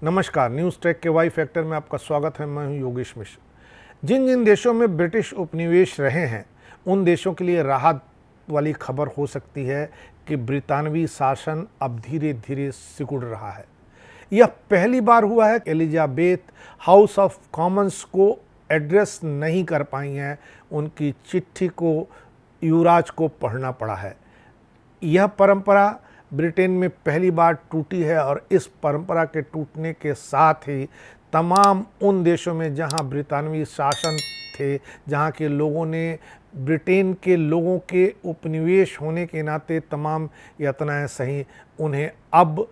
नमस्कार, news track के Y factor में आपका स्वागत है। मैं हूं योगेश मिश्र। जिन जिन देशों में ब्रिटिश उपनिवेश रहे हैं उन देशों के लिए राहत वाली खबर हो सकती है कि ब्रितानवी शासन अब धीरे धीरे सिकुड़ रहा है। यह पहली बार हुआ है कि एलिजाबेथ हाउस ऑफ कॉमन्स को एड्रेस नहीं कर पाई हैं। उनकी चिट्ठी को युवराज को पढ़ना पड़ा है। यह परंपरा ब्रिटेन में पहली बार टूटी है और इस परंपरा के टूटने के साथ ही तमाम उन देशों में जहां ब्रितानवी शासन थे, जहां के लोगों ने ब्रिटेन के लोगों के उपनिवेश होने के नाते तमाम यातनाएं सही, उन्हें अब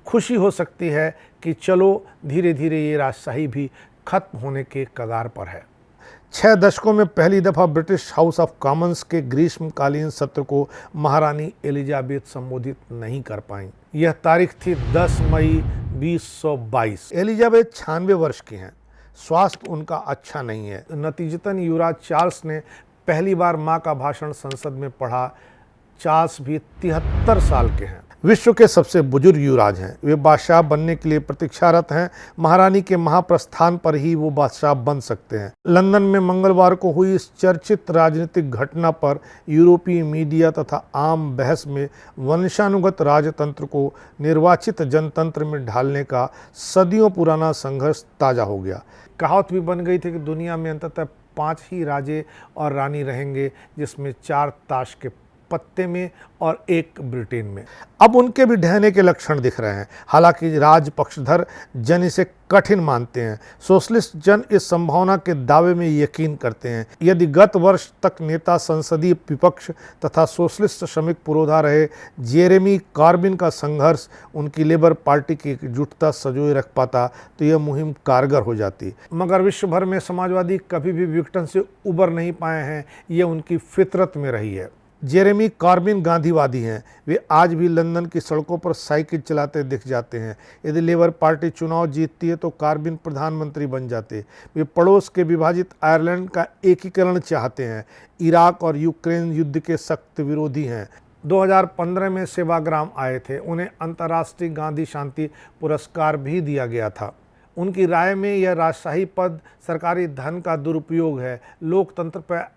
खुशी हो सकती है कि चलो धीरे धीरे ये राजशाही भी खत्म होने के कगार पर है। 6 दशकों में पहली दफ़ा ब्रिटिश हाउस ऑफ कॉमन्स के ग्रीष्मकालीन सत्र को महारानी एलिजाबेथ संबोधित नहीं कर पाईं। यह तारीख थी 10 मई 2022। एलिजाबेथ 96 वर्ष की हैं। स्वास्थ्य उनका अच्छा नहीं है। नतीजतन युवराज चार्ल्स ने पहली बार मां का भाषण संसद में पढ़ा। चार्ल्स भी 73 साल के हैं। विश्व के सबसे बुजुर्ग युवराज हैं। वे बादशाह बनने के लिए प्रतीक्षारत हैं। महारानी के महाप्रस्थान पर ही वो बादशाह बन सकते हैं। लंदन में मंगलवार को हुई इस चर्चित राजनीतिक घटना पर यूरोपीय मीडिया तथा आम बहस में वंशानुगत राजतंत्र को निर्वाचित जनतंत्र में ढालने का सदियों पुराना संघर्ष ताज़ा हो गया। कहावत भी बन गई थी कि दुनिया में अंततः 5 ही राजे और रानी रहेंगे, जिसमें 4 ताश के पत्ते में और 1 ब्रिटेन में। अब उनके भी ढहने के लक्षण दिख रहे हैं। हालांकि राज पक्षधर जन इसे कठिन मानते हैं। सोशलिस्ट जन इस संभावना के दावे में यकीन करते हैं। यदि गत वर्ष तक नेता संसदीय विपक्ष तथा सोशलिस्ट श्रमिक पुरोधा रहे जेरेमी कॉर्बिन का संघर्ष उनकी लेबर पार्टी की एकजुटता सजोए रख पाता तो यह मुहिम कारगर हो जाती। मगर विश्व भर में समाजवादी कभी भी विघटन से उबर नहीं पाए हैं। यह उनकी फितरत में रही है। जेरेमी कॉर्बिन गांधीवादी हैं। वे आज भी लंदन की सड़कों पर साइकिल चलाते दिख जाते हैं। यदि लेबर पार्टी चुनाव जीतती है तो कॉर्बिन प्रधानमंत्री बन जाते। वे पड़ोस के विभाजित आयरलैंड का एकीकरण चाहते हैं। इराक और यूक्रेन युद्ध के सख्त विरोधी हैं। 2015 में सेवाग्राम आए थे। उन्हें अंतर्राष्ट्रीय गांधी शांति पुरस्कार भी दिया गया था। उनकी राय में यह राजशाही पद सरकारी धन का दुरुपयोग है, लोकतंत्र पर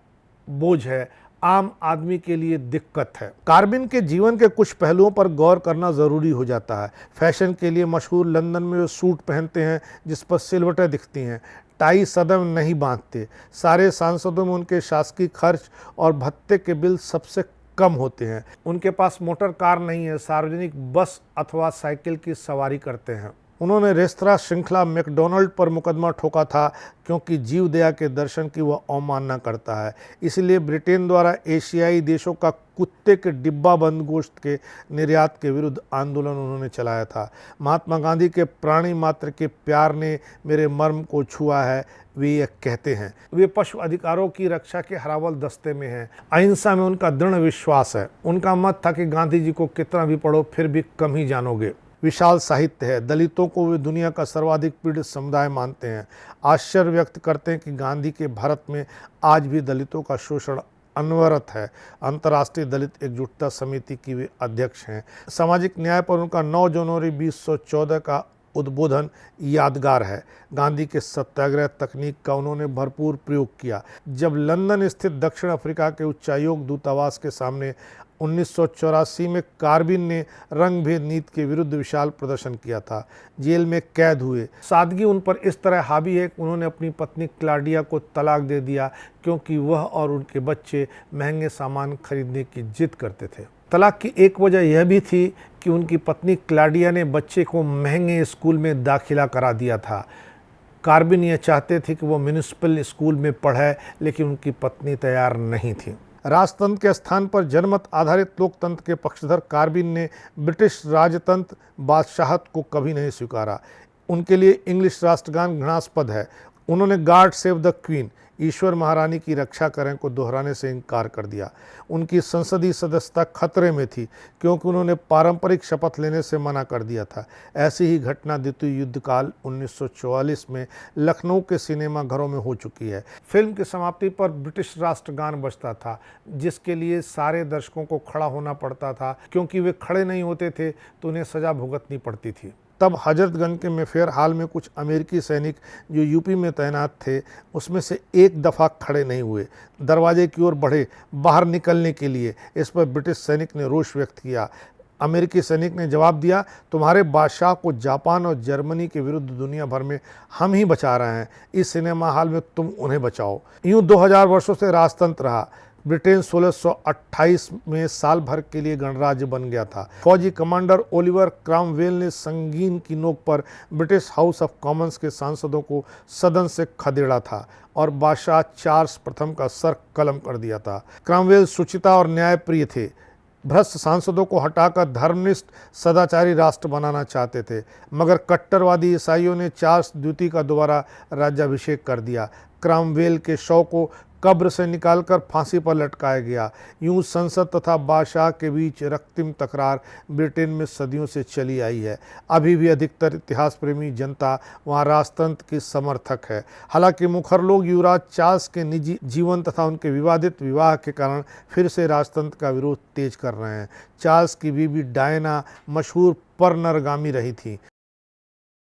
बोझ है, आम आदमी के लिए दिक्कत है। कॉर्बिन के जीवन के कुछ पहलुओं पर गौर करना ज़रूरी हो जाता है। फैशन के लिए मशहूर लंदन में वो सूट पहनते हैं जिस पर सिलवटें दिखती हैं, टाई सदैव नहीं बांधते। सारे सांसदों में उनके शासकीय खर्च और भत्ते के बिल सबसे कम होते हैं। उनके पास मोटर कार नहीं है, सार्वजनिक बस अथवा साइकिल की सवारी करते हैं। उन्होंने रेस्तरां श्रृंखला मैकडॉनल्ड पर मुकदमा ठोका था क्योंकि जीव दया के दर्शन की वह अवमानना करता है। इसलिए ब्रिटेन द्वारा एशियाई देशों का कुत्ते के डिब्बाबंद गोश्त के निर्यात के विरुद्ध आंदोलन उन्होंने चलाया था। महात्मा गांधी के प्राणी मात्र के प्यार ने मेरे मर्म को छुआ है, वे यह कहते हैं। वे पशु अधिकारों की रक्षा के हरावल दस्ते में हैं। अहिंसा में उनका दृढ़ विश्वास है। उनका मत था कि गांधी जी को कितना भी पढ़ो फिर भी कम ही जानोगे। विशाल साहित्य है। दलितों को वे दुनिया का सर्वाधिक पीड़ित समुदाय मानते हैं। आश्चर्य व्यक्त करते हैं कि गांधी के भारत में आज भी दलितों का शोषण अनवरत है। अंतर्राष्ट्रीय दलित एकजुटता समिति की वे अध्यक्ष हैं। सामाजिक न्याय पर उनका 9 जनवरी 2014 का उद्बोधन यादगार है। गांधी के सत्याग्रह तकनीक का उन्होंने भरपूर प्रयोग किया। जब लंदन स्थित दक्षिण अफ्रीका के उच्चायोग दूतावास के सामने 1984 में कॉर्बिन ने रंगभेद नीति के विरुद्ध विशाल प्रदर्शन किया था, जेल में कैद हुए। सादगी उन पर इस तरह हावी है कि उन्होंने अपनी पत्नी क्लाडिया को तलाक दे दिया क्योंकि वह और उनके बच्चे महंगे सामान खरीदने की जिद करते थे। तलाक की एक वजह यह भी थी कि उनकी पत्नी क्लाडिया ने बच्चे को महंगे स्कूल में दाखिला करा दिया था। कॉर्बिन यह चाहते थे कि वो म्यूनिसिपल स्कूल में पढ़े, लेकिन उनकी पत्नी तैयार नहीं थी। राजतंत्र के स्थान पर जनमत आधारित लोकतंत्र के पक्षधर कॉर्बिन ने ब्रिटिश राजतंत्र बादशाहत को कभी नहीं स्वीकारा। उनके लिए इंग्लिश राष्ट्रगान घृणास्पद है। उन्होंने गॉड सेव द क्वीन, ईश्वर महारानी की रक्षा करें को दोहराने से इनकार कर दिया। उनकी संसदीय सदस्यता खतरे में थी क्योंकि उन्होंने पारंपरिक शपथ लेने से मना कर दिया था। ऐसी ही घटना द्वितीय युद्ध काल 1944 में लखनऊ के सिनेमा घरों में हो चुकी है। फिल्म की समाप्ति पर ब्रिटिश राष्ट्रगान बजता था, जिसके लिए सारे दर्शकों को खड़ा होना पड़ता था। क्योंकि वे खड़े नहीं होते थे तो उन्हें सजा भुगतनी पड़ती थी। तब हजरतगंज के में फिर हाल में कुछ अमेरिकी सैनिक जो यूपी में तैनात थे उसमें से एक दफ़ा खड़े नहीं हुए, दरवाजे की ओर बढ़े बाहर निकलने के लिए। इस पर ब्रिटिश सैनिक ने रोष व्यक्त किया। अमेरिकी सैनिक ने जवाब दिया, तुम्हारे बादशाह को जापान और जर्मनी के विरुद्ध दुनिया भर में हम ही बचा रहे हैं, इस सिनेमा हॉल में तुम उन्हें बचाओ। यूं 2000 वर्षों से राजतंत्र रहा। ब्रिटेन 1628 में साल भर के लिए गणराज्य बन गया था। फौजी कमांडर ओलिवर क्रॉमवेल ने संगीन की नोक पर ब्रिटिश हाउस ऑफ कॉमन्स के सांसदों को सदन से खदेड़ा था और बादशाह चार्ल्स प्रथम का सर कलम कर दिया था। क्रॉमवेल सुचिता और न्यायप्रिय थे, भ्रष्ट सांसदों को हटाकर धर्मनिष्ठ सदाचारी राष्ट्र बनाना चाहते थे, मगर कट्टरवादी ईसाइयों ने चार्ल्स द्वितीय का दोबारा राज्याभिषेक कर दिया। क्रॉमवेल के शव को कब्र से निकालकर फांसी पर लटकाया गया। यूं संसद तथा बादशाह के बीच रक्तिम तकरार ब्रिटेन में सदियों से चली आई है। अभी भी अधिकतर इतिहास प्रेमी जनता वहां राजतंत्र की समर्थक है। हालांकि मुखर लोग युवराज चार्ल्स के निजी जीवन तथा उनके विवादित विवाह के कारण फिर से राजतंत्र का विरोध तेज कर रहे हैं। चार्ल्स की बीवी डायना मशहूर परनरगामी रही थी।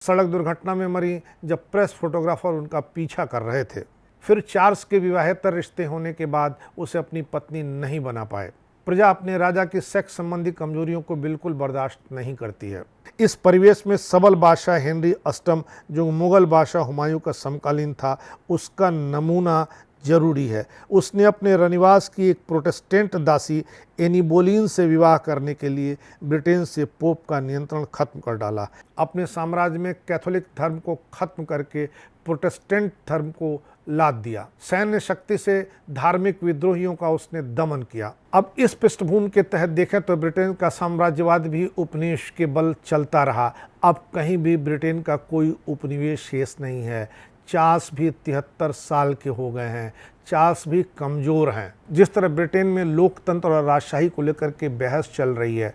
सड़क दुर्घटना में मरी जब प्रेस फोटोग्राफर उनका पीछा कर रहे थे। फिर चार्ल्स के विवाहेतर रिश्ते होने के बाद उसे अपनी पत्नी नहीं बना पाए। प्रजा अपने राजा की सेक्स संबंधी कमजोरियों को बिल्कुल बर्दाश्त नहीं करती है। इस परिवेश में सबल बादशाह हेनरी अष्टम, जो मुगल बादशाह हुमायूं का समकालीन था, उसका नमूना जरूरी है। उसने अपने रनिवास की एक प्रोटेस्टेंट दासी एनी बोलीन से विवाह करने के लिए ब्रिटेन से पोप का नियंत्रण खत्म कर डाला। अपने साम्राज्य में कैथोलिक धर्म को खत्म करके प्रोटेस्टेंट धर्म को लाद दिया। सैन्य शक्ति से धार्मिक विद्रोहियों का उसने दमन किया। अब इस पृष्ठभूमि के तहत देखें तो ब्रिटेन का साम्राज्यवाद भी उपनिवेश के बल चलता रहा। अब कहीं भी ब्रिटेन का कोई उपनिवेश शेष नहीं है। चार्ल्स भी 73 साल के हो गए हैं। चार्ल्स भी कमज़ोर हैं। जिस तरह ब्रिटेन में लोकतंत्र और राजशाही को लेकर के बहस चल रही है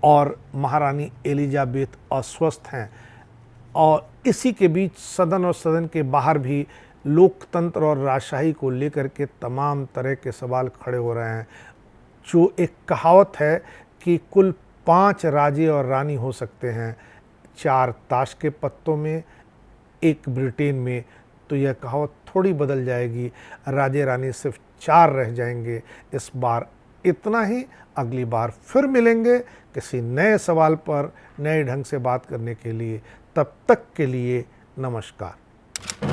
और महारानी एलिजाबेथ अस्वस्थ हैं, और इसी के बीच सदन और सदन के बाहर भी लोकतंत्र और राजशाही को लेकर के तमाम तरह के सवाल खड़े हो रहे हैं। जो एक कहावत है कि कुल 5 राजे और रानी हो सकते हैं, 4 ताश के पत्तों में, 1 ब्रिटेन में, तो यह कहावत थोड़ी बदल जाएगी। राजे रानी सिर्फ 4 रह जाएंगे। इस बार इतना ही। अगली बार फिर मिलेंगे किसी नए सवाल पर नए ढंग से बात करने के लिए। तब तक के लिए नमस्कार।